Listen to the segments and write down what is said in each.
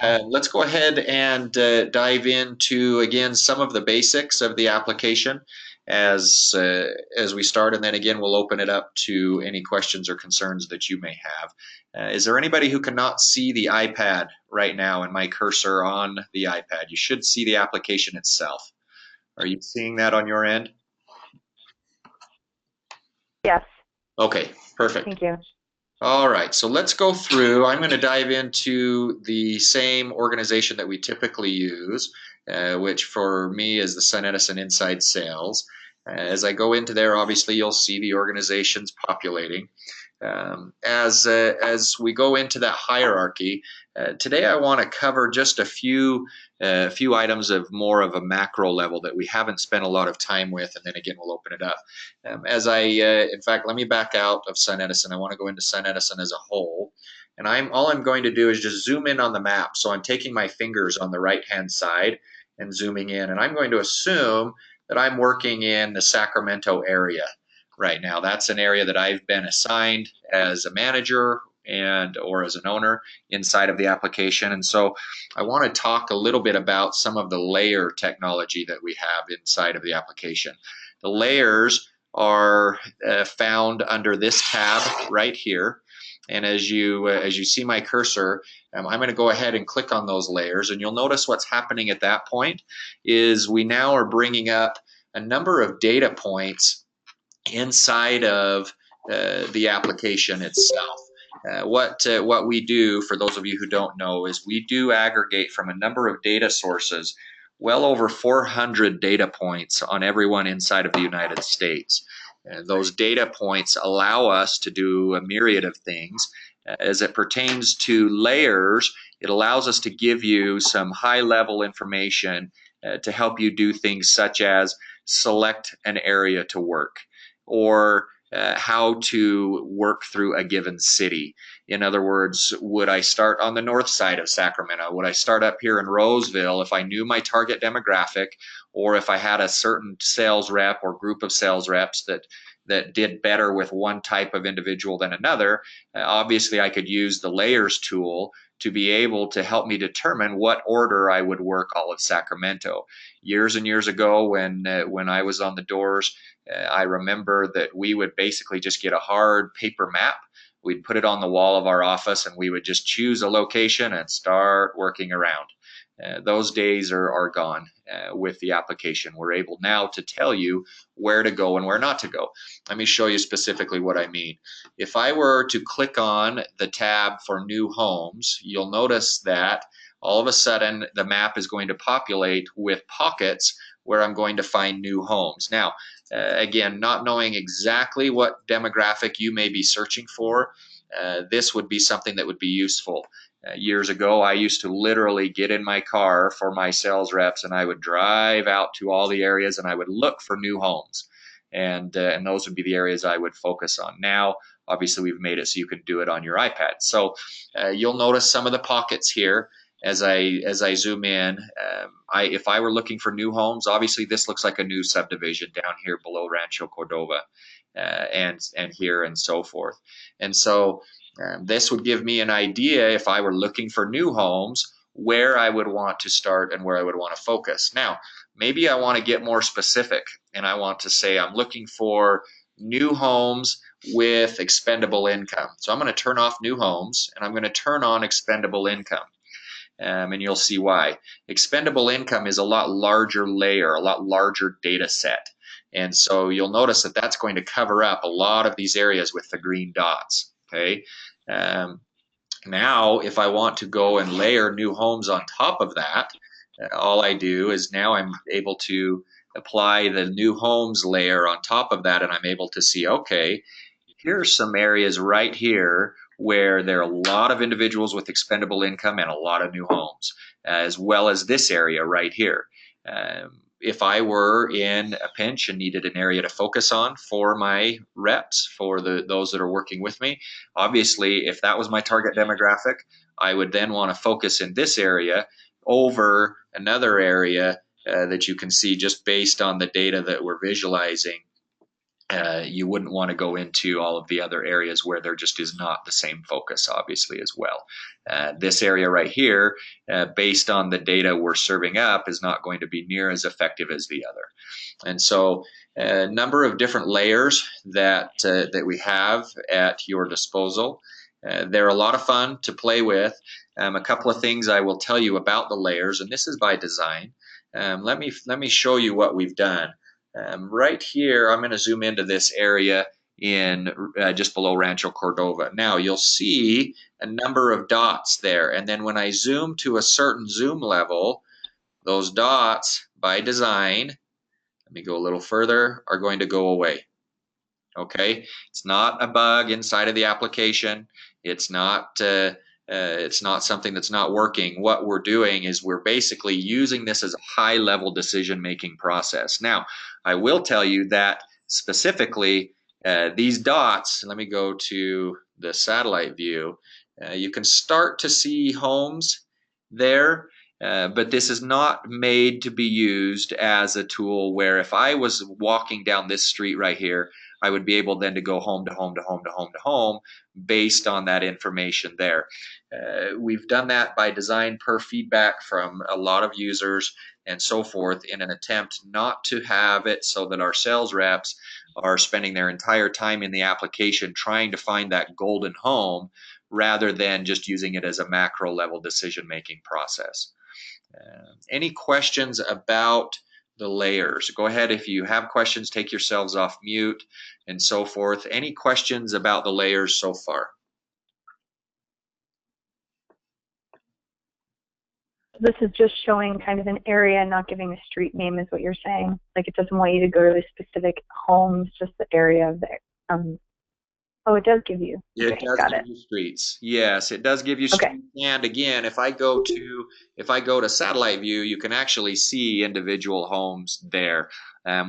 let's go ahead and dive into, again, some of the basics of the application as we start, and then again we'll open it up to any questions or concerns that you may have. Is there anybody who cannot see the iPad right now and my cursor on the iPad? You should see the application itself. Are you seeing that on your end? Yes. Okay, perfect. Thank you. All right, so let's go through. I'm going to dive into the same organization that we typically use, which for me is the SunEdison Inside Sales. As I go into there, obviously you'll see the organizations populating. As we go into that hierarchy, today I want to cover just a few items of more of a macro level that we haven't spent a lot of time with, and then again we'll open it up. In fact, let me back out of SunEdison. I want to go into SunEdison as a whole, and all I'm going to do is just zoom in on the map. So I'm taking my fingers on the right-hand side and zooming in, and I'm going to assume that I'm working in the Sacramento area right now. That's an area that I've been assigned as a manager or as an owner inside of the application. And so I want to talk a little bit about some of the layer technology that we have inside of the application. The layers are found under this tab right here. And as you see my cursor, I'm going to go ahead and click on those layers, and you'll notice what's happening at that point is we now are bringing up a number of data points inside of the application itself. What we do, for those of you who don't know, is we do aggregate from a number of data sources, well over 400 data points on everyone inside of the United States. Those data points allow us to do a myriad of things. As it pertains to layers, it allows us to give you some high-level information to help you do things such as select an area to work, or how to work through a given city. In other words, would I start on the north side of Sacramento? Would I start up here in Roseville if I knew my target demographic, or if I had a certain sales rep or group of sales reps that did better with one type of individual than another? Obviously, I could use the layers tool to be able to help me determine what order I would work all of Sacramento. Years and years ago, when I was on the doors, I remember that we would basically just get a hard paper map. We'd put it on the wall of our office, and we would just choose a location and start working around. Those days are gone with the application. We're able now to tell you where to go and where not to go. Let me show you specifically what I mean. If I were to click on the tab for new homes, you'll notice that all of a sudden the map is going to populate with pockets where I'm going to find new homes. Now, again, not knowing exactly what demographic you may be searching for, this would be something that would be useful. Years ago, I used to literally get in my car for my sales reps, and I would drive out to all the areas and I would look for new homes. And those would be the areas I would focus on. Now, obviously, we've made it so you can do it on your iPad. So you'll notice some of the pockets here as I zoom in. If I were looking for new homes, obviously this looks like a new subdivision down here below Rancho Cordova, and here and so forth. And so this would give me an idea, if I were looking for new homes, where I would want to start and where I would want to focus. Now, maybe I want to get more specific, and I want to say I'm looking for new homes with expendable income. So I'm going to turn off new homes, and I'm going to turn on expendable income. And you'll see why. Expendable income is a lot larger layer, a lot larger data set. And so you'll notice that that's going to cover up a lot of these areas with the green dots. Okay. Now, if I want to go and layer new homes on top of that, all I do is now I'm able to apply the new homes layer on top of that, and I'm able to see, okay, here's some areas right here where there are a lot of individuals with expendable income and a lot of new homes, as well as this area right here. If I were in a pinch and needed an area to focus on for my reps, for those that are working with me, obviously, if that was my target demographic, I would then want to focus in this area over another area that you can see just based on the data that we're visualizing You wouldn't want to go into all of the other areas where there just is not the same focus, obviously, as well. This area right here, based on the data we're serving up, is not going to be near as effective as the other. And so a number of different layers that we have at your disposal. They're a lot of fun to play with. A couple of things I will tell you about the layers, and this is by design. Let me show you what we've done. Right here, I'm going to zoom into this area in just below Rancho Cordova. Now you'll see a number of dots there, and then when I zoom to a certain zoom level, those dots by design, let me go a little further, are going to go away. Okay, it's not a bug inside of the application. It's not something that's not working. What we're doing is we're basically using this as a high-level decision-making process. Now, I will tell you that specifically these dots, let me go to the satellite view, you can start to see homes there, but this is not made to be used as a tool where if I was walking down this street right here, I would be able then to go home to home to home to home to home based on that information there. We've done that by design per feedback from a lot of users and so forth in an attempt not to have it so that our sales reps are spending their entire time in the application trying to find that golden home rather than just using it as a macro level decision-making process. Any questions about the layers? Go ahead, if you have questions, take yourselves off mute and so forth. Any questions about the layers so far? This is just showing kind of an area, not giving a street name is what you're saying. Like it doesn't want you to go to the specific homes, just the area of the, oh, it does give you. It does give you streets. Yes, it does give you streets. And again, if I go to satellite view, you can actually see individual homes there.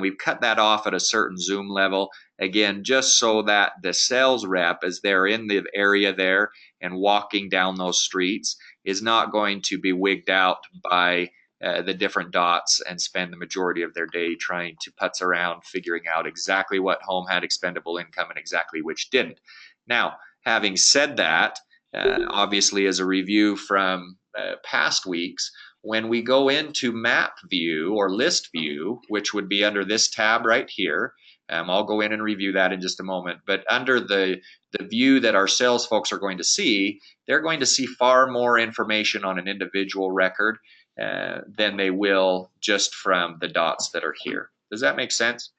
We've cut that off at a certain zoom level, again, just so that the sales rep, as they're in the area there and walking down those streets, is not going to be wigged out by the different dots and spend the majority of their day trying to putz around figuring out exactly what home had expendable income and exactly which didn't. Now, having said that, obviously as a review from past weeks, when we go into map view or list view, which would be under this tab right here, I'll go in and review that in just a moment, but under the view that our sales folks are going to see, they're going to see far more information on an individual record than they will just from the dots that are here. Does that make sense?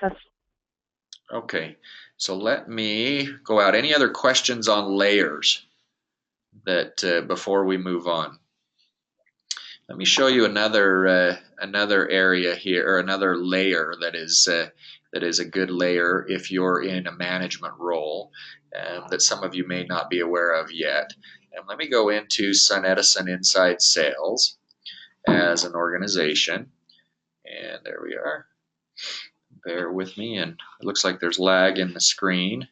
Yes. Okay, so let me go out. Any other questions on layers that before we move on? Let me show you another area here, or another layer that is a good layer if you're in a management role that some of you may not be aware of yet. And let me go into SunEdison Inside Sales as an organization, and there we are. Bear with me, and it looks like there's lag in the screen.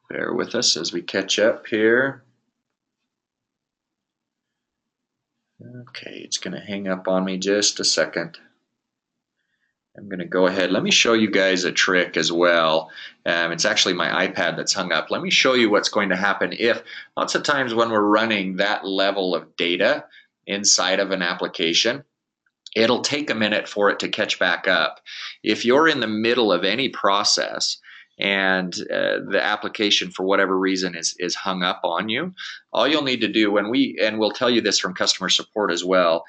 Bear with us as we catch up here. Okay, it's going to hang up on me just a second. I'm going to go ahead. Let me show you guys a trick as well. It's actually my iPad that's hung up. Let me show you what's going to happen if lots of times when we're running that level of data inside of an application, it'll take a minute for it to catch back up. If you're in the middle of any process and the application for whatever reason is hung up on you, all you'll need to do and we'll tell you this from customer support as well,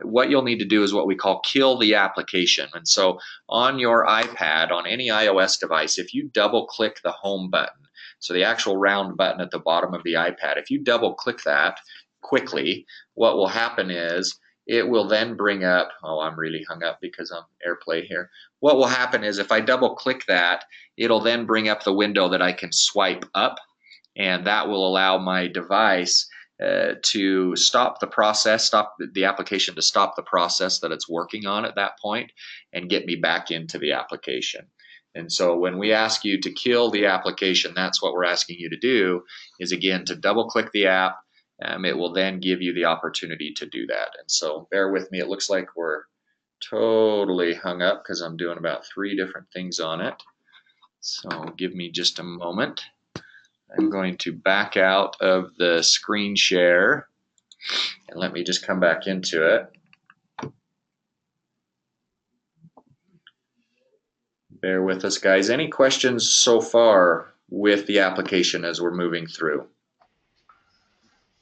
what you'll need to do is what we call kill the application. And so on your iPad, on any iOS device, if you double click the home button, so the actual round button at the bottom of the iPad, if you double click that quickly, what will happen is it will then bring up, oh, I'm really hung up because I'm AirPlay here. What will happen is if I double click that, it'll then bring up the window that I can swipe up, and that will allow my device to stop the process, stop the application to stop the process that it's working on at that point and get me back into the application. And so when we ask you to kill the application, that's what we're asking you to do, is again to double click the app, it will then give you the opportunity to do that. And so bear with me. It looks like we're totally hung up because I'm doing about 3 different things on it. So give me just a moment. I'm going to back out of the screen share and let me just come back into it. Bear with us, guys. Any questions so far with the application as we're moving through?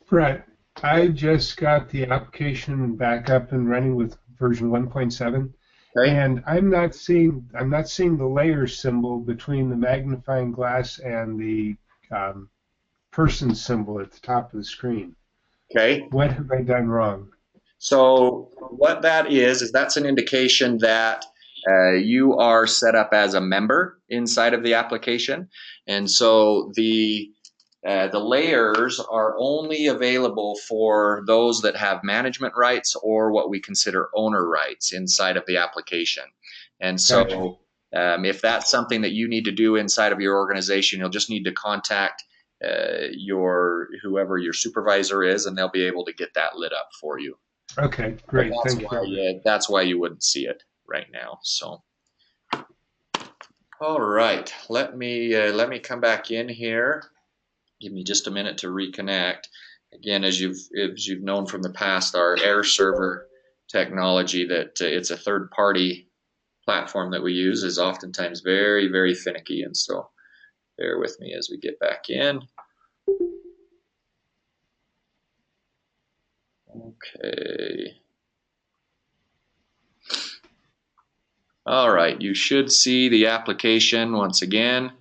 Right. I just got the application back up and running with version 1.7, Okay. and I'm not seeing the layer symbol between the magnifying glass and the person symbol at the top of the screen. Okay. What have I done wrong? So what that is that's an indication that you are set up as a member inside of the application, and so the layers are only available for those that have management rights or what we consider owner rights inside of the application. And Gotcha. so if that's something that you need to do inside of your organization, you'll just need to contact whoever your supervisor is, and they'll be able to get that lit up for you. Okay, But great. Thank you. that's why you wouldn't see it right now. So, all right, let me come back in here. Give me just a minute to reconnect. Again, as you've known from the past, our air server technology that it's a third party platform that we use is oftentimes very, very finicky, and so bear with me as we get back in. Okay. All right, you should see the application once again.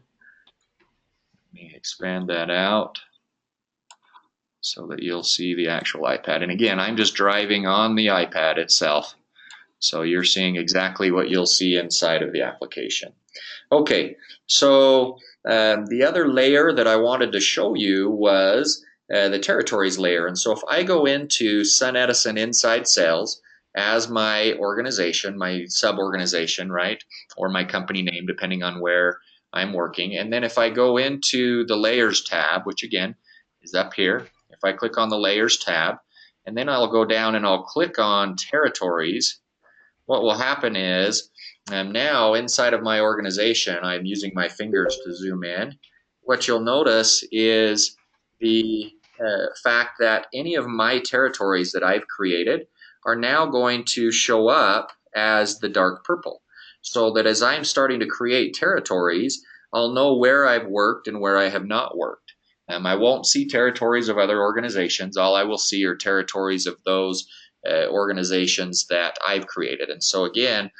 Let me expand that out so that you'll see the actual iPad. And again, I'm just driving on the iPad itself. So you're seeing exactly what you'll see inside of the application. Okay, so the other layer that I wanted to show you was the territories layer. And so if I go into SunEdison Inside Sales as my organization, my sub-organization, right, or my company name, depending on where I'm working, and then if I go into the Layers tab, which again is up here, if I click on the Layers tab, and then I'll go down and I'll click on Territories, what will happen is now inside of my organization, I'm using my fingers to zoom in. What you'll notice is the fact that any of my territories that I've created are now going to show up as the dark purple. So that as I'm starting to create territories, I'll know where I've worked and where I have not worked. I won't see territories of other organizations. All I will see are territories of those organizations that I've created. And so again,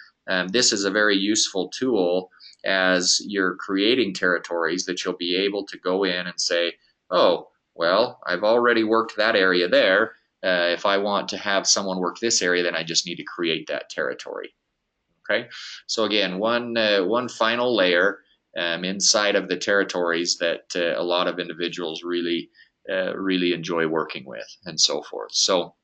this is a very useful tool as you're creating territories that you'll be able to go in and say, oh, well, I've already worked that area there. If I want to have someone work this area, then I just need to create that territory. Okay, so again, one final layer inside of the territories that a lot of individuals really enjoy working with, and so forth. So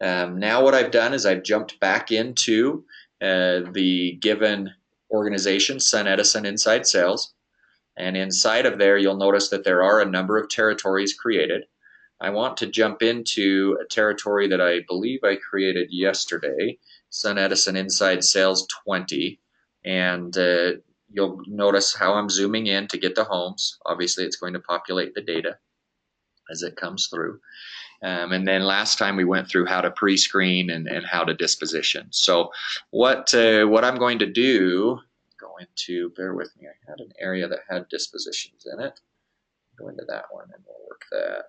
now what I've done is I've jumped back into the given organization, SunEdison Inside Sales, and inside of there you'll notice that there are a number of territories created. I want to jump into a territory that I believe I created yesterday, SunEdison Inside Sales 20, and you'll notice how I'm zooming in to get the homes. Obviously it's going to populate the data as it comes through. And then last time we went through how to pre-screen and how to disposition. So what I'm going to do, go into, bear with me, I had an area that had dispositions in it. Go into that one and we'll work that.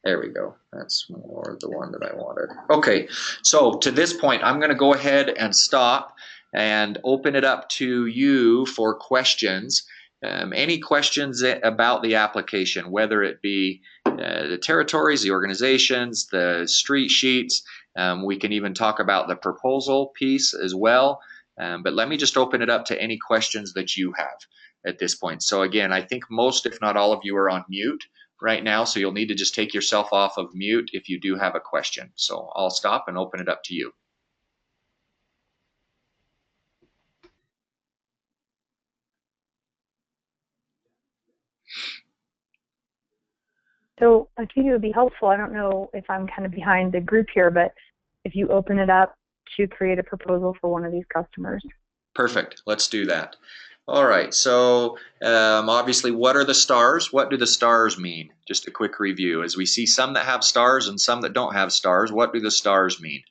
There we go. That's more the one that I wanted. Okay, so to this point, I'm going to go ahead and stop and open it up to you for questions. Any questions about the application, whether it be the territories, the organizations, the street sheets. We can even talk about the proposal piece as well. But let me just open it up to any questions that you have at this point. So again, I think most, if not all of you, are on mute right now, so you'll need to just take yourself off of mute if you do have a question. So I'll stop and open it up to you. So I think it would be helpful. I don't know if I'm kind of behind the group here, but if you open it up to create a proposal for one of these customers. Perfect. Let's do that. All right. So obviously, what are the stars? What do the stars mean? Just a quick review. As we see some that have stars and some that don't have stars, what do the stars mean?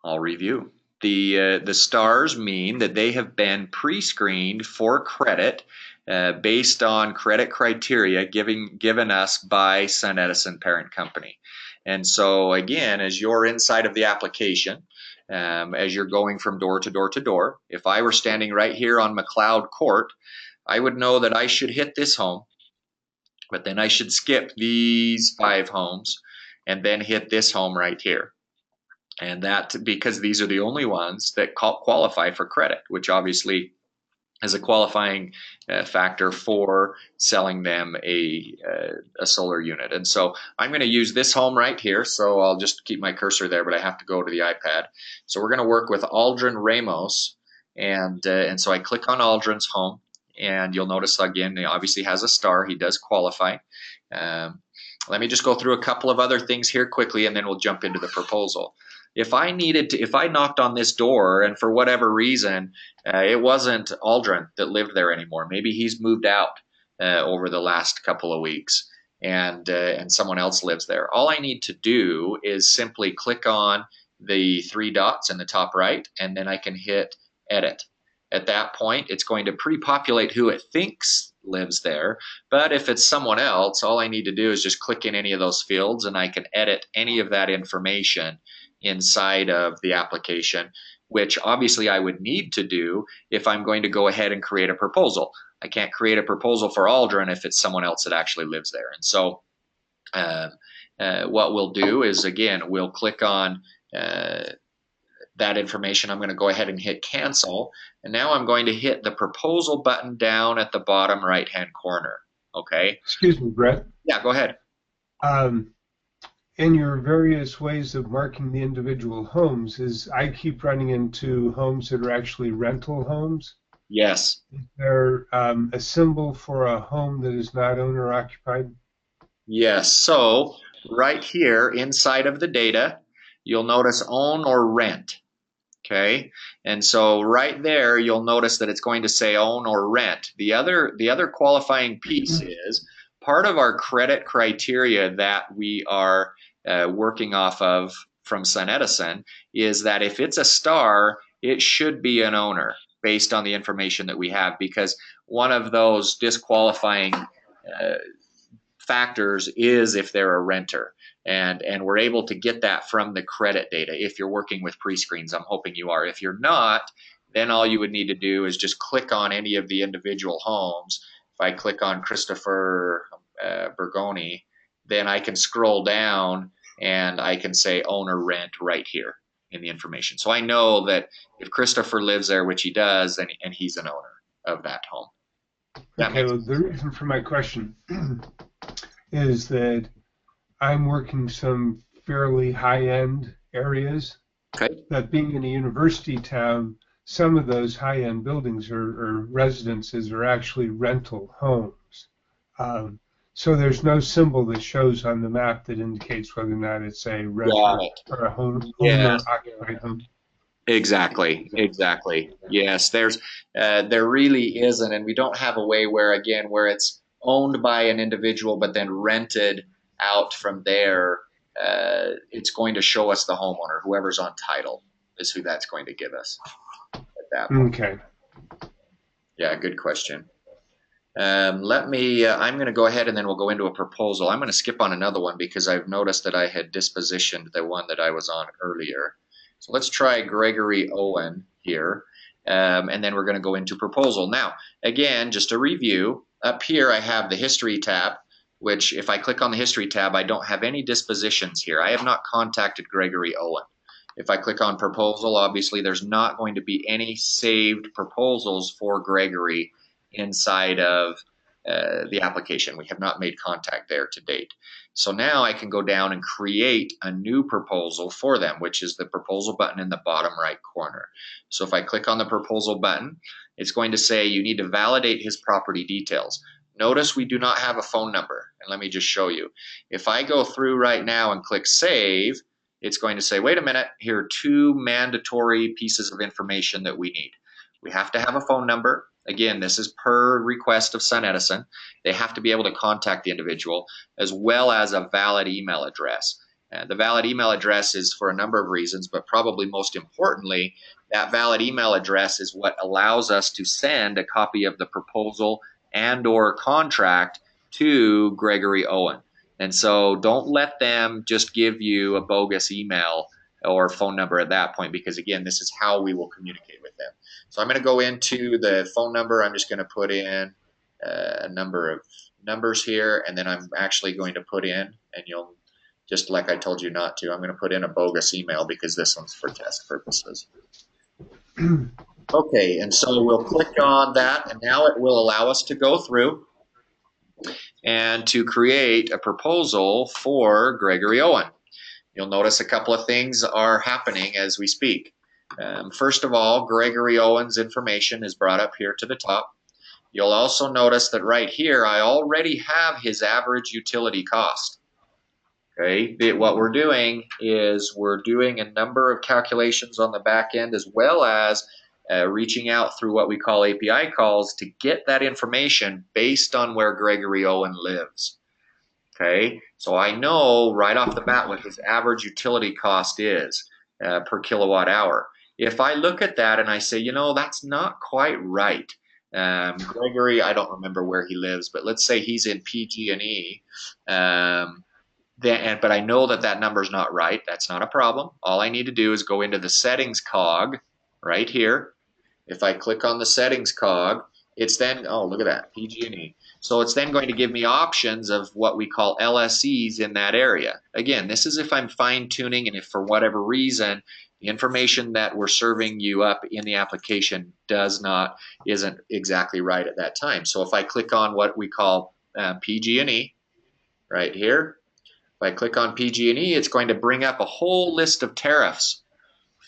I'll review. The stars mean that they have been pre-screened for credit based on credit criteria given us by SunEdison parent company. And so again, as you're inside of the application, as you're going from door to door to door, if I were standing right here on McLeod Court, I would know that I should hit this home, but then I should skip these 5 homes and then hit this home right here. And that because these are the only ones that qualify for credit, which obviously is a qualifying factor for selling them a solar unit. And so I'm going to use this home right here. So I'll just keep my cursor there, but I have to go to the iPad. So we're going to work with Aldrin Ramos. And so I click on Aldrin's home. And you'll notice, again, he obviously has a star. He does qualify. Let me just go through a couple of other things here quickly, and then we'll jump into the proposal. If I knocked on this door and for whatever reason, it wasn't Aldrin that lived there anymore. Maybe he's moved out over the last couple of weeks and someone else lives there. All I need to do is simply click on the 3 dots in the top right, and then I can hit edit. At that point, it's going to pre-populate who it thinks lives there. But if it's someone else, all I need to do is just click in any of those fields and I can edit any of that information inside of the application, which obviously I would need to do if I'm going to go ahead and create a proposal. I can't create a proposal for Aldrin if it's someone else that actually lives there. And so what we'll do is, again, we'll click on that information. I'm going to go ahead and hit cancel. And now I'm going to hit the proposal button down at the bottom right-hand corner. Okay. Excuse me, Brett. Yeah, go ahead. In your various ways of marking the individual homes, I keep running into homes that are actually rental homes. Yes. Is there a symbol for a home that is not owner occupied? Yes. So right here inside of the data, you'll notice own or rent. Okay, and so right there, you'll notice that it's going to say own or rent. The other qualifying piece is part of our credit criteria that we are working off of from SunEdison is that if it's a star, it should be an owner based on the information that we have, because one of those disqualifying factors is if they're a renter. And we're able to get that from the credit data. If you're working with pre-screens, I'm hoping you are. If you're not, then all you would need to do is just click on any of the individual homes. If I click on Christopher Bergoni, then I can scroll down and I can say own or rent right here in the information. So I know that if Christopher lives there, which he does, and he's an owner of that home. Okay, well, the reason for my question is that I'm working some fairly high-end areas. Okay. But being in a university town, some of those high-end buildings or residences are actually rental homes. So there's no symbol that shows on the map that indicates whether or not it's a rental or a owner-occupied home. Exactly. Yes, there really isn't, and we don't have a way where it's owned by an individual but then rented out from there. It's going to show us the homeowner. Whoever's on title is who that's going to give us at that point. Okay. Yeah, good question. I'm going to go ahead and then we'll go into a proposal. I'm going to skip on another one because I've noticed that I had dispositioned the one that I was on earlier. So let's try Gregory Owen here, and then we're going to go into proposal. Now, again, just a review. Up here I have the history tab, which if I click on the history tab, I don't have any dispositions here. I have not contacted Gregory Owen. If I click on proposal, obviously there's not going to be any saved proposals for Gregory inside of the application. We have not made contact there to date. So now I can go down and create a new proposal for them, which is the proposal button in the bottom right corner. So if I click on the proposal button, it's going to say you need to validate his property details. Notice we do not have a phone number, and let me just show you. If I go through right now and click save, it's going to say, wait a minute, here are 2 mandatory pieces of information that we need. We have to have a phone number. Again, this is per request of SunEdison. They have to be able to contact the individual, as well as a valid email address. The valid email address is for a number of reasons, but probably most importantly, that valid email address is what allows us to send a copy of the proposal and or contract to Gregory Owen. And so don't let them just give you a bogus email or phone number at that point, because again, this is how we will communicate with them. So I'm going to go into the phone number. I'm just going to put in a number of numbers here, and then I'm actually going to put in, and you'll, just like I told you not to, I'm going to put in a bogus email because this one's for test purposes. Okay, and so we'll click on that, and now it will allow us to go through and to create a proposal for Gregory Owen. You'll notice a couple of things are happening as we speak. First of all, Gregory Owen's information is brought up here to the top. You'll also notice that right here, I already have his average utility cost. Okay, what we're doing is we're doing a number of calculations on the back end, as well as reaching out through what we call API calls to get that information based on where Gregory Owen lives. Okay, so I know right off the bat what his average utility cost is per kilowatt hour. If I look at that and I say, you know, that's not quite right. Gregory, I don't remember where he lives, but let's say he's in PG&E. But I know that that number's not right. That's not a problem. All I need to do is go into the settings cog right here. If I click on the settings cog, it's then, oh, look at that, PG&E. So it's then going to give me options of what we call LSEs in that area. Again, this is if I'm fine-tuning, and if for whatever reason the information that we're serving you up in the application isn't exactly right at that time. So if I click on what we call PG&E right here, if I click on PG&E, it's going to bring up a whole list of tariffs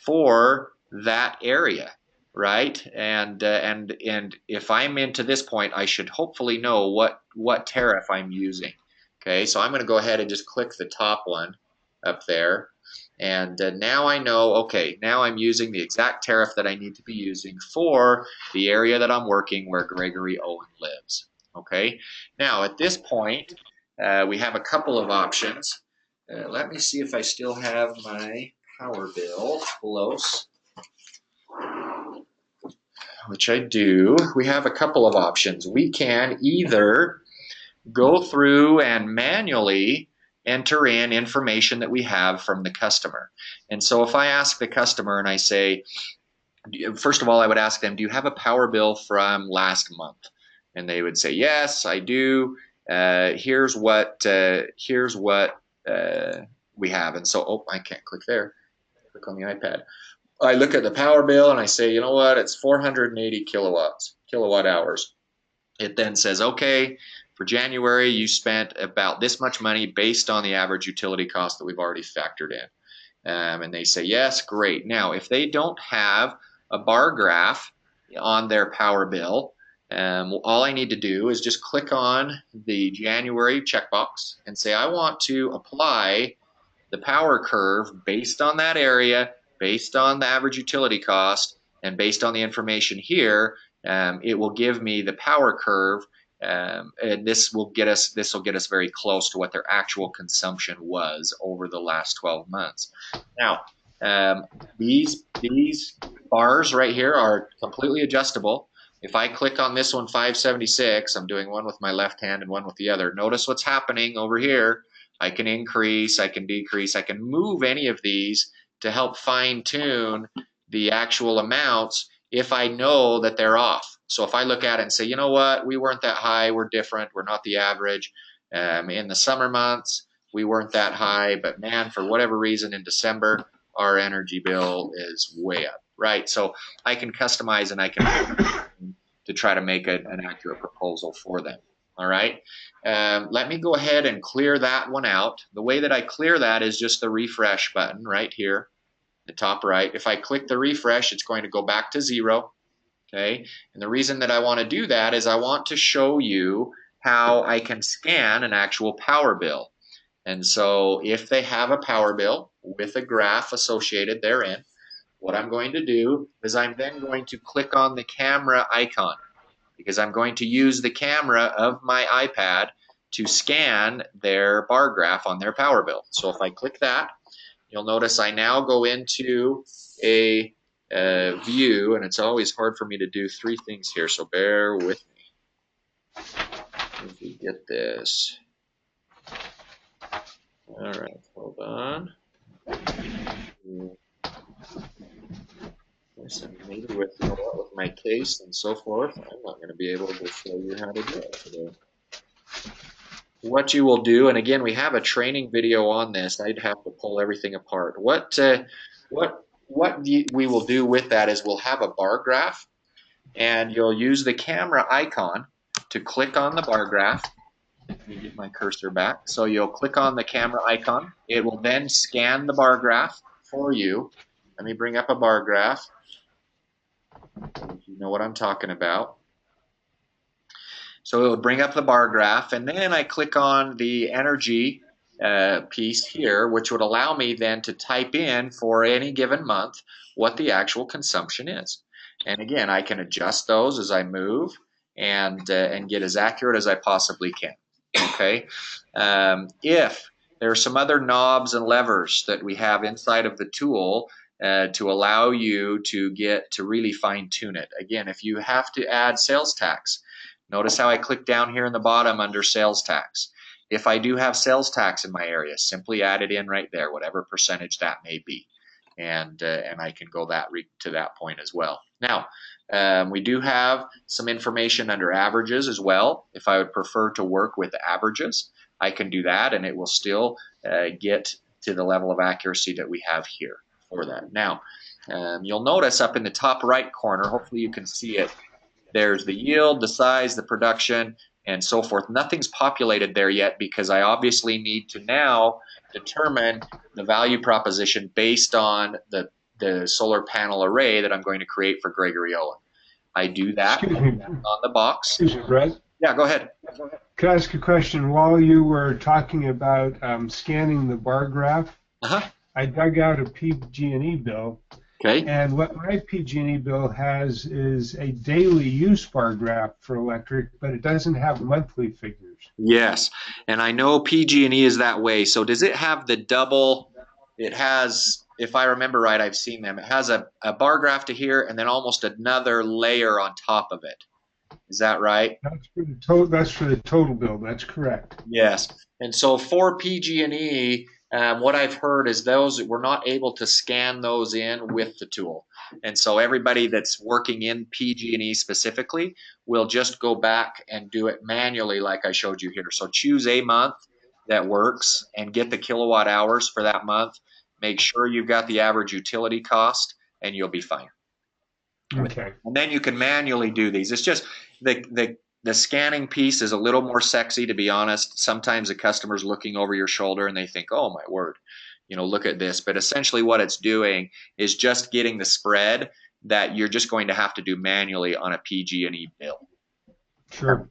for that area, right? And if I'm into this point, I should hopefully know what tariff I'm using. Okay, so I'm going to go ahead and just click the top one up there. And now I know, okay, now I'm using the exact tariff that I need to be using for the area that I'm working where Gregory Owen lives. Okay, now at this point, we have a couple of options. Let me see if I still have my power bill close, which I do. We have a couple of options. We can either go through and manually enter in information that we have from the customer. And so if I ask the customer and I say, first of all, I would ask them, do you have a power bill from last month? And they would say, yes, I do. Here's what we have. And so, oh, I can't click there. Click on the iPad. I look at the power bill and I say, you know what? It's 480 kilowatt hours. It then says, okay, for January, you spent about this much money based on the average utility cost that we've already factored in. And they say, yes, great. Now, if they don't have a bar graph on their power bill, all I need to do is just click on the January checkbox and say, I want to apply the power curve based on that area, based on the average utility cost, and based on the information here. It will give me the power curve, and this will get us very close to what their actual consumption was over the last 12 months. Now, these bars right here are completely adjustable. If I click on this one, 576, I'm doing one with my left hand and one with the other. Notice what's happening over here. I can increase, I can decrease, I can move any of these to help fine-tune the actual amounts if I know that they're off. So if I look at it and say, you know what, we weren't that high, we're different, we're not the average. In the summer months, we weren't that high, but man, for whatever reason in December, our energy bill is way up, right? So I can customize and I can to try to make an accurate proposal for them. All right, let me go ahead and clear that one out. The way that I clear that is just the refresh button right here, the top right. If I click the refresh, it's going to go back to 0. Okay, and the reason that I want to do that is I want to show you how I can scan an actual power bill. And so if they have a power bill with a graph associated therein, what I'm going to do is I'm then going to click on the camera icon, because I'm going to use the camera of my iPad to scan their bar graph on their power bill. So if I click that, you'll notice I now go into a view, and it's always hard for me to do three things here, so bear with me. If we get this. All right, hold on. Maybe with, you know what, with my case and so forth, I'm not going to be able to show you how to do it today. What you will do, and again, we have a training video on this. I'd have to pull everything apart. What we will do with that is we'll have a bar graph, and you'll use the camera icon to click on the bar graph. Let me get my cursor back. So you'll click on the camera icon. It will then scan the bar graph for you. Let me bring up a bar graph. You know what I'm talking about. So it would bring up the bar graph, and then I click on the energy piece here, which would allow me then to type in for any given month what the actual consumption is. And again, I can adjust those as I move and get as accurate as I possibly can. Okay. If there are some other knobs and levers that we have inside of the tool to allow you to get to really fine tune it. Again, if you have to add sales tax, notice how I click down here in the bottom under sales tax. If I do have sales tax in my area, simply add it in right there, whatever percentage that may be. And I can go to that point as well. Now, we do have some information under averages as well. If I would prefer to work with averages, I can do that, and it will still get to the level of accuracy that we have here for that. Now, you'll notice up in the top right corner, hopefully you can see it, there's the yield, the size, the production, and so forth. Nothing's populated there yet because I obviously need to now determine the value proposition based on the solar panel array that I'm going to create for Gregory Owen. I do that on the box. Excuse me, Brett. Yeah, go ahead. Could I ask a question? While you were talking about scanning the bar graph, I dug out a PG&E bill. Okay. And what my PG&E bill has is a daily use bar graph for electric, but it doesn't have monthly figures. Yes, and I know PG&E is that way. So does it have the double? It has, if I remember right, I've seen them. It has a bar graph to here and then almost another layer on top of it. Is that right? That's for the total. That's for the total bill. That's correct. Yes, and so for PG&E, what I've heard is those we're not able to scan those in with the tool, and so everybody that's working in PG&E specifically will just go back and do it manually, like I showed you here. So choose a month that works and get the kilowatt hours for that month. Make sure you've got the average utility cost, and you'll be fine. Okay. And then you can manually do these. It's just the scanning piece is a little more sexy, to be honest. Sometimes the customer's looking over your shoulder and they think, oh my word, you know, look at this. But essentially what it's doing is just getting the spread that you're just going to have to do manually on a PG&E bill. Sure.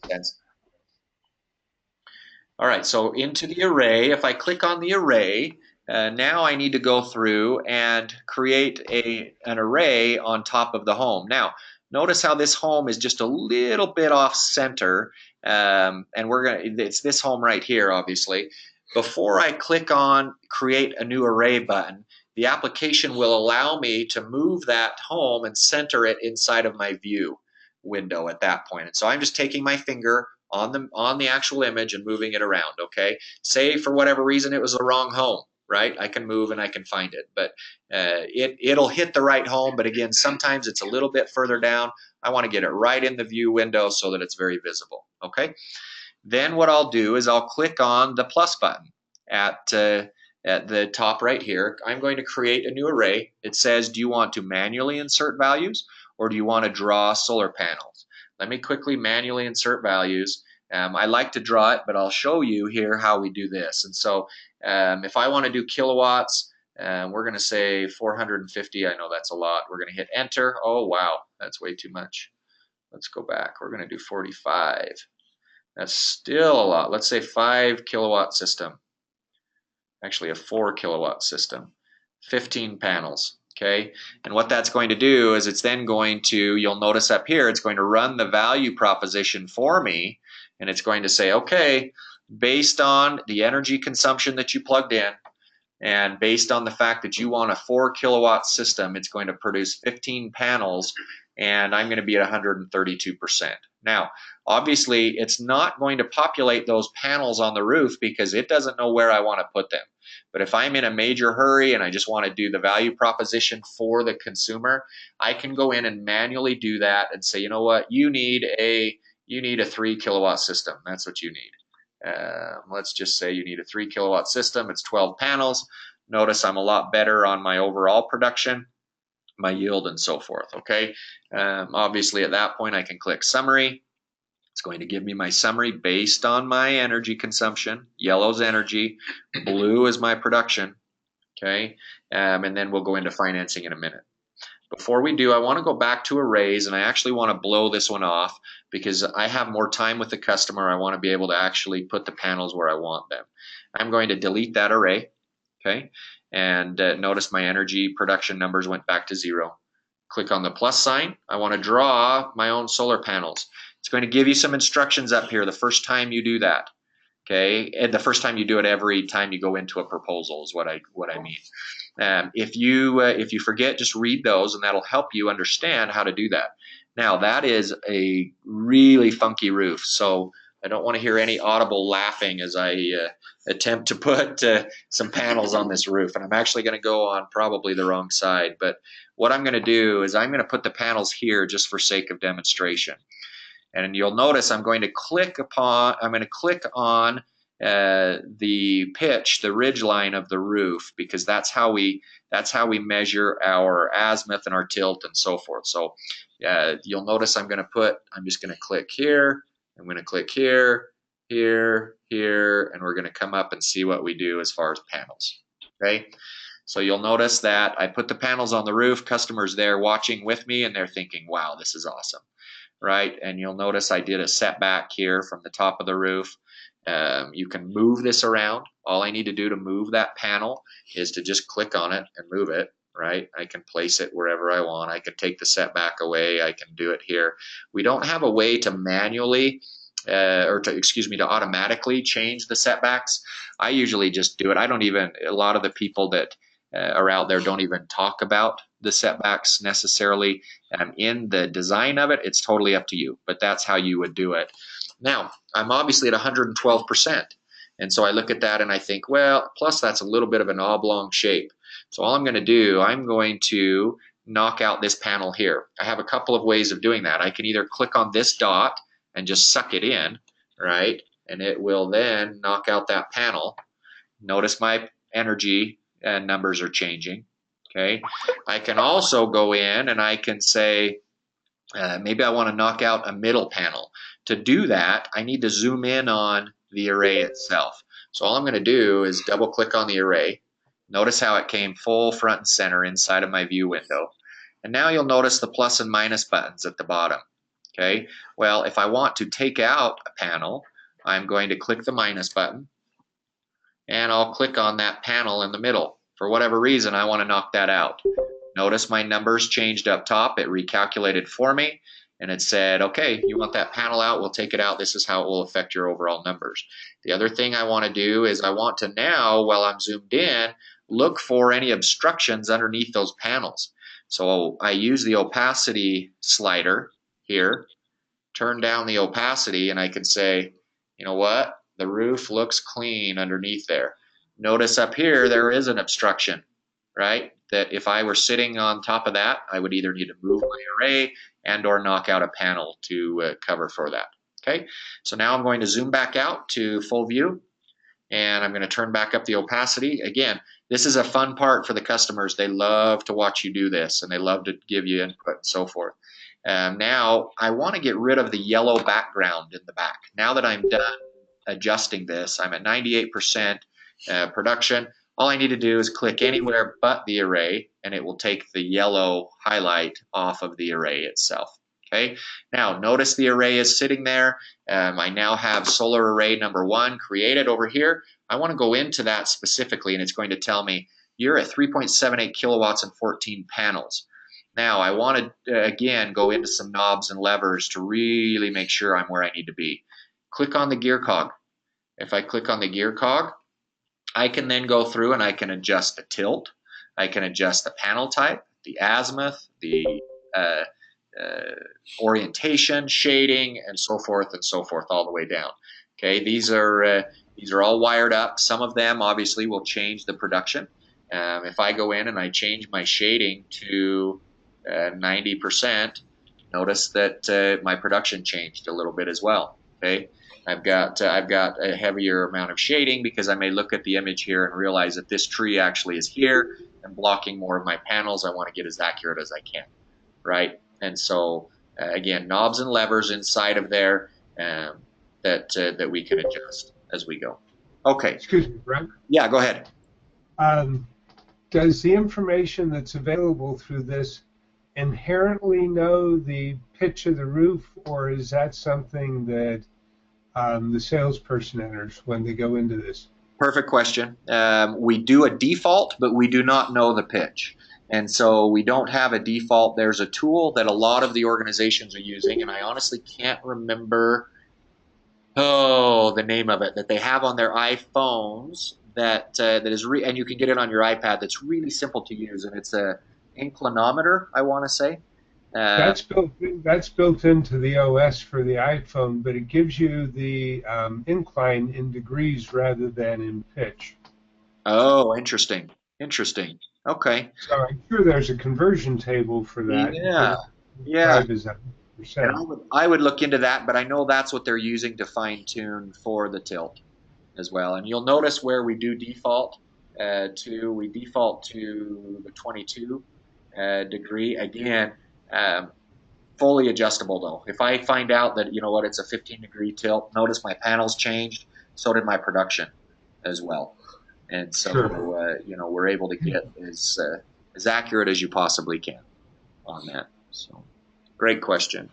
All right, so into the array, if I click on the array, now I need to go through and create an array on top of the home. Now, notice how this home is just a little bit off center, and it's this home right here, obviously. Before I click on create a new array button, the application will allow me to move that home and center it inside of my view window at that point. And so I'm just taking my finger on the actual image and moving it around, okay? Say for whatever reason it was the wrong home, right? I can move and I can find it, but it'll hit the right home. But again, sometimes it's a little bit further down. I want to get it right in the view window so that it's very visible, okay? Then what I'll do is I'll click on the plus button at the top right here. I'm going to create a new array. It says, do you want to manually insert values or do you want to draw solar panels? Let me quickly manually insert values. I like to draw it, but I'll show you here how we do this. And so if I want to do kilowatts, We're going to say 450. I know that's a lot. We're going to hit enter. Oh, wow, that's way too much. Let's go back. We're going to do 45. That's still a lot. Let's say 5 kilowatt system. Actually, a 4 kilowatt system. 15 panels. Okay, and what that's going to do is it's then going to, you'll notice up here, it's going to run the value proposition for me, and it's going to say, okay, based on the energy consumption that you plugged in, and based on the fact that you want a 4 kilowatt system, it's going to produce 15 panels, and I'm going to be at 132%. Now, obviously, it's not going to populate those panels on the roof because it doesn't know where I want to put them. But if I'm in a major hurry and I just want to do the value proposition for the consumer, I can go in and manually do that and say, you know what, you need a 3 kilowatt system. That's what you need. Let's just say you need a 3 kilowatt system. It's 12 panels. Notice I'm a lot better on my overall production, my yield, and so forth. Okay. Obviously, at that point, I can click summary. It's going to give me my summary based on my energy consumption. Yellow's energy, blue is my production. Okay. And then we'll go into financing in a minute. Before we do, I want to go back to arrays, and I actually want to blow this one off because I have more time with the customer. I want to be able to actually put the panels where I want them. I'm going to delete that array, okay? And notice my energy production numbers went back to 0. Click on the plus sign. I want to draw my own solar panels. It's going to give you some instructions up here the first time you do that. Okay, and the first time you do it, every time you go into a proposal is what I mean. If you forget, just read those, and that'll help you understand how to do that. Now, that is a really funky roof, so I don't want to hear any audible laughing as I attempt to put some panels on this roof. And I'm actually going to go on probably the wrong side, but what I'm going to do is I'm going to put the panels here just for sake of demonstration. And you'll notice I'm going to click on the pitch, the ridge line of the roof, because that's how we measure our azimuth and our tilt and so forth. So you'll notice I'm just going to click here, I'm going to click here, here, here, and we're going to come up and see what we do as far as panels. Okay. So you'll notice that I put the panels on the roof, customers there watching with me, and they're thinking, wow, this is awesome. Right, and you'll notice I did a setback here from the top of the roof. You can move this around. All I need to do to move that panel is to just click on it and move it, right? I can place it wherever I want. I can take the setback away. I can do it here. We don't have a way to manually to automatically change the setbacks. I usually just do it. A lot of the people that are out there don't even talk about the setbacks necessarily. In the design of it, it's totally up to you, but that's how you would do it. Now, I'm obviously at 112%, and so I look at that and I think, well, plus that's a little bit of an oblong shape. So all I'm going to do, I'm going to knock out this panel here. I have a couple of ways of doing that. I can either click on this dot and just suck it in, right? And it will then knock out that panel. Notice my energy and numbers are changing. Okay, I can also go in and I can say maybe I want to knock out a middle panel. To do that, I need to zoom in on the array itself. So all I'm going to do is double click on the array. Notice how it came full front and center inside of my view window. And now you'll notice the plus and minus buttons at the bottom. Okay, well, if I want to take out a panel, I'm going to click the minus button, and I'll click on that panel in the middle. For whatever reason, I want to knock that out. Notice my numbers changed up top. It recalculated for me, and it said, okay, you want that panel out, we'll take it out. This is how it will affect your overall numbers. The other thing I want to do is I want to now, while I'm zoomed in, look for any obstructions underneath those panels. So I use the opacity slider here, turn down the opacity, and I can say, you know what? The roof looks clean underneath there. Notice up here, there is an obstruction, right? That if I were sitting on top of that, I would either need to move my array and or knock out a panel to cover for that. Okay, so now I'm going to zoom back out to full view, and I'm going to turn back up the opacity. Again, this is a fun part for the customers. They love to watch you do this, and they love to give you input and so forth. Now, I want to get rid of the yellow background in the back. Now that I'm done adjusting this, I'm at 98% production. All I need to do is click anywhere but the array, and it will take the yellow highlight off of the array itself. Okay, now notice the array is sitting there. I now have solar array number 1 created over here. I want to go into that specifically, and it's going to tell me you're at 3.78 kilowatts and 14 panels. Now I want to, again, go into some knobs and levers to really make sure I'm where I need to be. Click on the gear cog. If I click on the gear cog, I can then go through and I can adjust the tilt. I can adjust the panel type, the azimuth, the orientation, shading, and so forth all the way down. Okay, these are all wired up. Some of them obviously will change the production. If I go in and I change my shading to 90%, notice that my production changed a little bit as well. Okay, I've got a heavier amount of shading because I may look at the image here and realize that this tree actually is here and blocking more of my panels. I want to get as accurate as I can, right? And so again, knobs and levers inside of there that we can adjust as we go. Okay. Excuse me, Brent. Yeah, go ahead. Does the information that's available through this inherently know the pitch of the roof, or is that something that the salesperson enters when they go into this? Perfect question. We do a default, but we do not know the pitch. And so we don't have a default. There's a tool that a lot of the organizations are using, and I honestly can't remember the name of it, that they have on their iPhones that is and you can get it on your iPad. That's really simple to use, and it's a inclinometer, I want to say. That's built into the OS for the iPhone, but it gives you the incline in degrees rather than in pitch. Oh, interesting. Interesting. Okay. So I'm sure there's a conversion table for that. Yeah. Yeah. And I would look into that, but I know that's what they're using to fine tune for the tilt as well. And you'll notice where we do default we default to the 22 degree. Again, fully adjustable though. If I find out that, you know what, it's a 15-degree tilt, notice my panels changed, so did my production as well. And so, sure. You know, we're able to get as accurate as you possibly can on that. So, great question.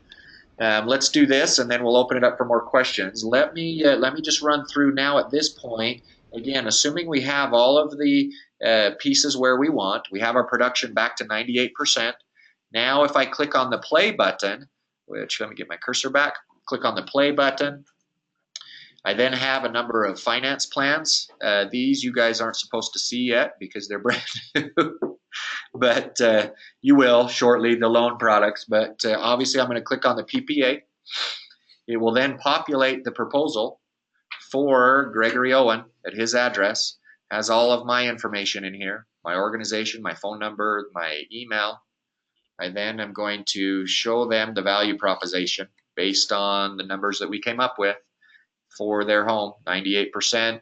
Let's do this, and then we'll open it up for more questions. Let me just run through now at this point. Again, assuming we have all of the pieces where we want, we have our production back to 98%. Now, if I click on the play button, which let me get my cursor back, click on the play button. I then have a number of finance plans. These you guys aren't supposed to see yet because they're brand new, but you will shortly, the loan products. But obviously I'm going to click on the PPA. It will then populate the proposal for Gregory Owen at his address. Has all of my information in here, my organization, my phone number, my email. I then am going to show them the value proposition based on the numbers that we came up with for their home, 98%.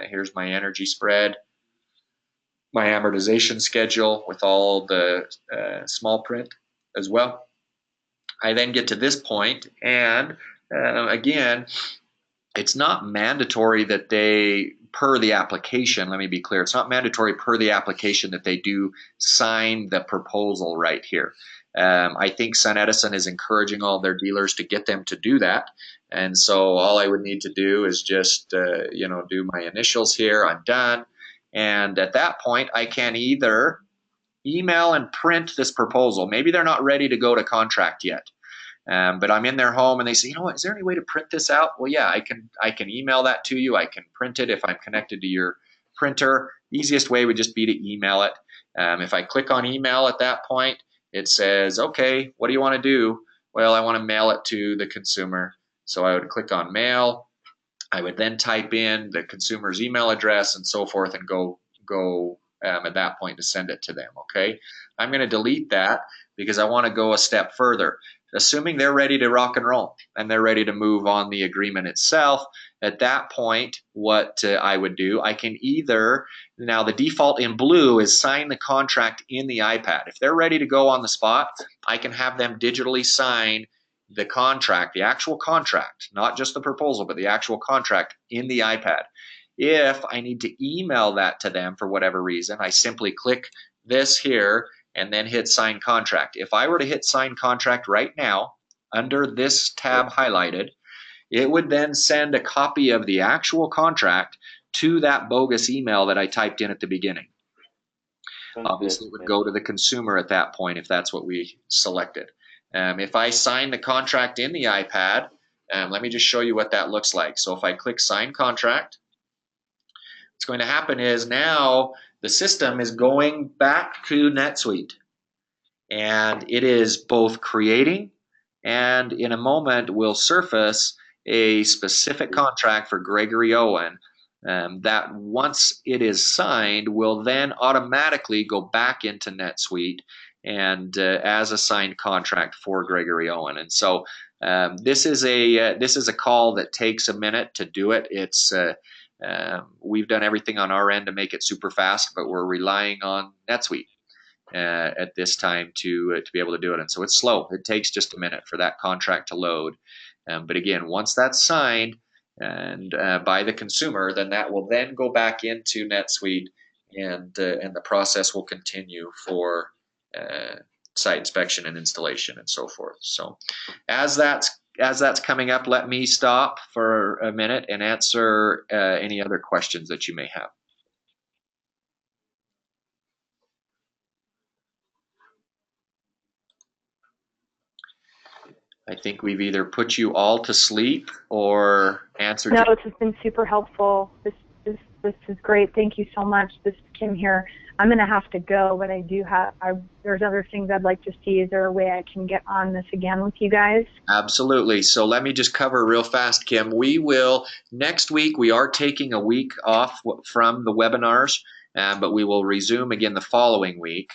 Here's my energy spread, my amortization schedule with all the small print as well. I then get to this point, and again, it's not mandatory that they, per the application, let me be clear, it's not mandatory per the application that they do sign the proposal right here. I think SunEdison is encouraging all their dealers to get them to do that. And so all I would need to do is just, you know, do my initials here. I'm done. And at that point, I can either email and print this proposal. Maybe they're not ready to go to contract yet. But I'm in their home and they say, you know what, is there any way to print this out? Well, yeah, I can email that to you. I can print it if I'm connected to your printer. Easiest way would just be to email it. If I click on email at that point, it says, okay, what do you want to do? Well, I want to mail it to the consumer. So I would click on mail. I would then type in the consumer's email address and so forth and go at that point to send it to them, okay? I'm going to delete that because I want to go a step further. Assuming they're ready to rock and roll and they're ready to move on the agreement itself, at that point, what I would do, I can either, now the default in blue is sign the contract in the iPad. If they're ready to go on the spot, I can have them digitally sign the contract, the actual contract, not just the proposal, but the actual contract in the iPad. If I need to email that to them for whatever reason, I simply click this here and then hit sign contract. If I were to hit sign contract right now under this tab highlighted, it would then send a copy of the actual contract to that bogus email that I typed in at the beginning. Obviously, it would go to the consumer at that point if that's what we selected. If I sign the contract in the iPad, let me just show you what that looks like. So if I click sign contract, what's going to happen is now the system is going back to NetSuite, and it is both creating and in a moment will surface a specific contract for Gregory Owen that once it is signed will then automatically go back into NetSuite and as a signed contract for Gregory Owen. And so this is a call that takes a minute to do it. It's we've done everything on our end to make it super fast, but we're relying on NetSuite at this time to be able to do it. And so it's slow. It takes just a minute for that contract to load. But again, once that's signed and by the consumer, then that will then go back into NetSuite, and the process will continue for site inspection and installation and so forth. So as that's coming up, let me stop for a minute and answer any other questions that you may have. I think we've either put you all to sleep or answered. No, this has been super helpful. This is great. Thank you so much. This is Kim here. I'm going to have to go, but there's other things I'd like to see. Is there a way I can get on this again with you guys? Absolutely. So let me just cover real fast, Kim. Next week, we are taking a week off from the webinars, but we will resume again the following week.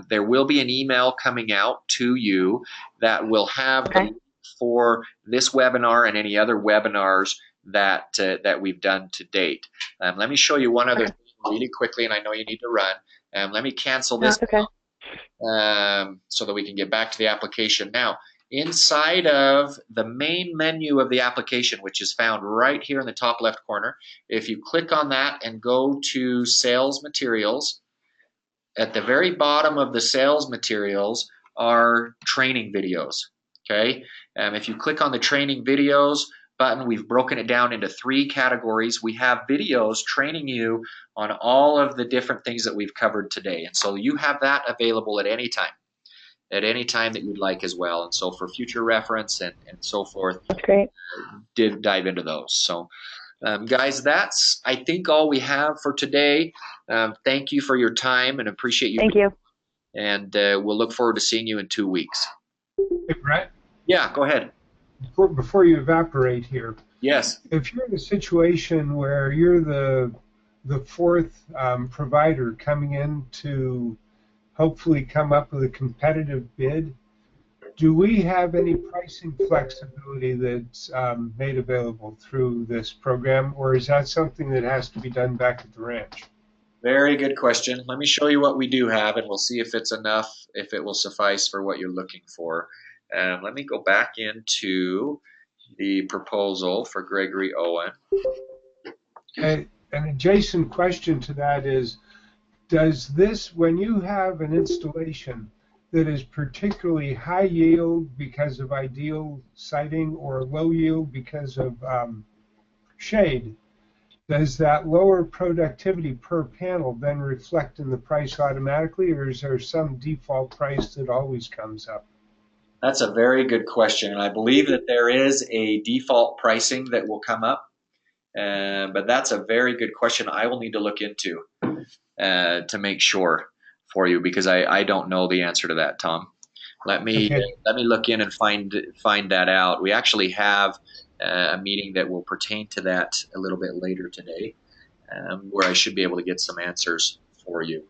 There will be an email coming out to you that will have the link for this webinar and any other webinars that we've done to date. Let me show you one other thing really quickly, and I know you need to run. Let me cancel this so that we can get back to the application. Now, inside of the main menu of the application, which is found right here in the top left corner, if you click on that and go to Sales Materials, at the very bottom of the Sales Materials are training videos. Okay, if you click on the training videos button, we've broken it down into 3 categories. We have videos training you on all of the different things that we've covered today. And so you have that available at any time that you'd like as well. And so for future reference and so forth, that's great. Did dive into those. So guys, that's I think all we have for today. Thank you for your time and appreciate you. Thank you. And we'll look forward to seeing you in 2 weeks. Hey, Brett? Yeah, go ahead. Before you evaporate here, yes. If you're in a situation where you're the fourth provider coming in to hopefully come up with a competitive bid, do we have any pricing flexibility that's made available through this program, or is that something that has to be done back at the ranch? Very good question. Let me show you what we do have, and we'll see if it's enough, if it will suffice for what you're looking for. Let me go back into the proposal for Gregory Owen. An adjacent question to that is, does this, when you have an installation that is particularly high yield because of ideal siting or low yield because of shade, does that lower productivity per panel then reflect in the price automatically, or is there some default price that always comes up? That's a very good question, and I believe that there is a default pricing that will come up, but that's a very good question I will need to look into to make sure for you, because I don't know the answer to that, Tom. Let me look in and find that out. We actually have a meeting that will pertain to that a little bit later today, where I should be able to get some answers for you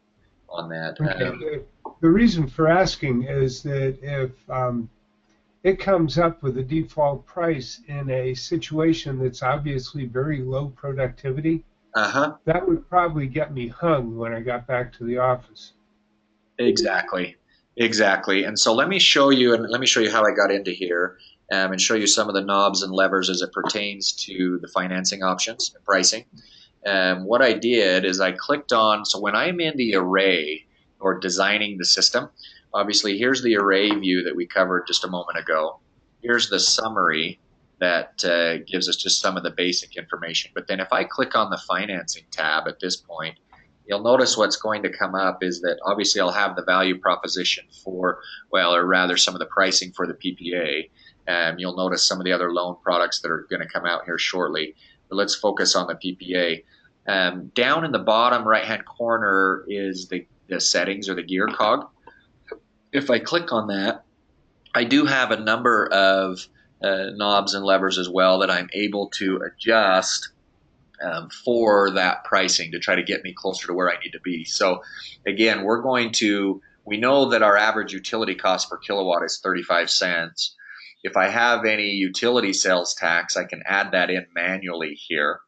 on that. Okay. The reason for asking is that if it comes up with a default price in a situation that's obviously very low productivity, that would probably get me hung when I got back to the office. Exactly. And so let me show you how I got into here, and show you some of the knobs and levers as it pertains to the financing options and pricing. what I did is I clicked on, so when I'm in the array or designing the system, obviously here's the array view that we covered just a moment ago. Here's the summary that gives us just some of the basic information. But then if I click on the financing tab at this point, you'll notice what's going to come up is that obviously I'll have the value proposition for, well, or rather some of the pricing for the PPA. You'll notice some of the other loan products that are going to come out here shortly. But let's focus on the PPA. Down in the bottom right-hand corner is the settings or the gear cog. If I click on that, I do have a number of knobs and levers as well that I'm able to adjust for that pricing to try to get me closer to where I need to be. So again, we know that our average utility cost per kilowatt is 35 cents. If I have any utility sales tax, I can add that in manually here.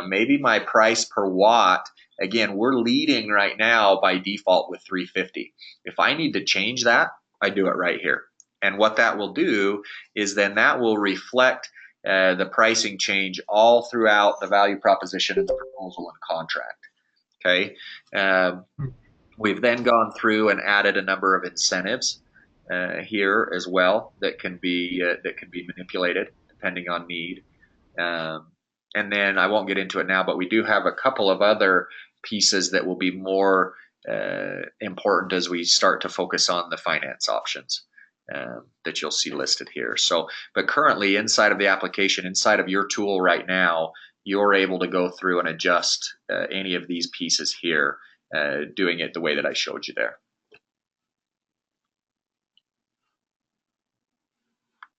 Maybe my price per watt, again, we're leading right now by default with 350. If I need to change that, I do it right here. And what that will do is then that will reflect the pricing change all throughout the value proposition of the proposal and contract. Okay. We've then gone through and added a number of incentives here as well that can be manipulated depending on need. And then I won't get into it now, but we do have a couple of other pieces that will be more important as we start to focus on the finance options that you'll see listed here. So, but currently inside of the application, inside of your tool right now, you're able to go through and adjust any of these pieces here, doing it the way that I showed you there.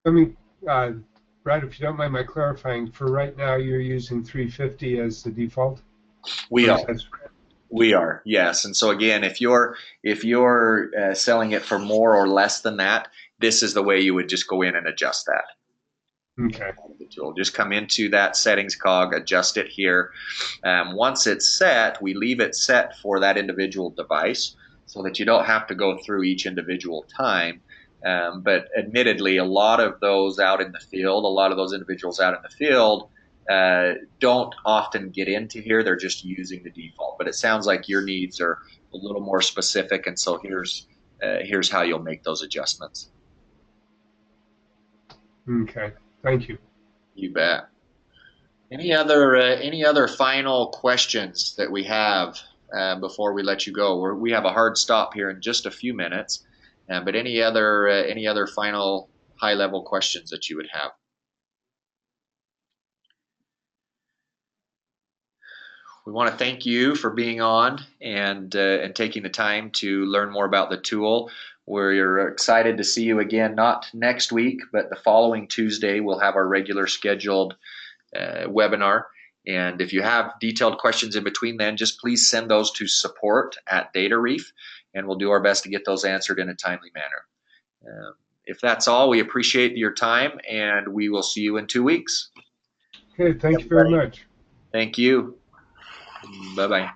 Let me, Brad, if you don't mind my clarifying, for right now you're using 350 as the default? We are, yes. And so again, if you're selling it for more or less than that, this is the way you would just go in and adjust that. Okay. Just come into that settings cog, adjust it here. Once it's set, we leave it set for that individual device so that you don't have to go through each individual time. But admittedly, a lot of those out in the field, a lot of those individuals out in the field don't often get into here. They're just using the default. But it sounds like your needs are a little more specific, and so here's how you'll make those adjustments. Okay, thank you. You bet. Any other final questions that we have before we let you go? We have a hard stop here in just a few minutes, but any other final high-level questions that you would have? We want to thank you for being on and taking the time to learn more about the tool. We're excited to see you again, not next week, but the following Tuesday. We'll have our regular scheduled webinar. And if you have detailed questions in between then, just please send those to support@DataReef, and we'll do our best to get those answered in a timely manner. If that's all, we appreciate your time, and we will see you in 2 weeks. Okay, thank you very much. Thank you. Bye-bye.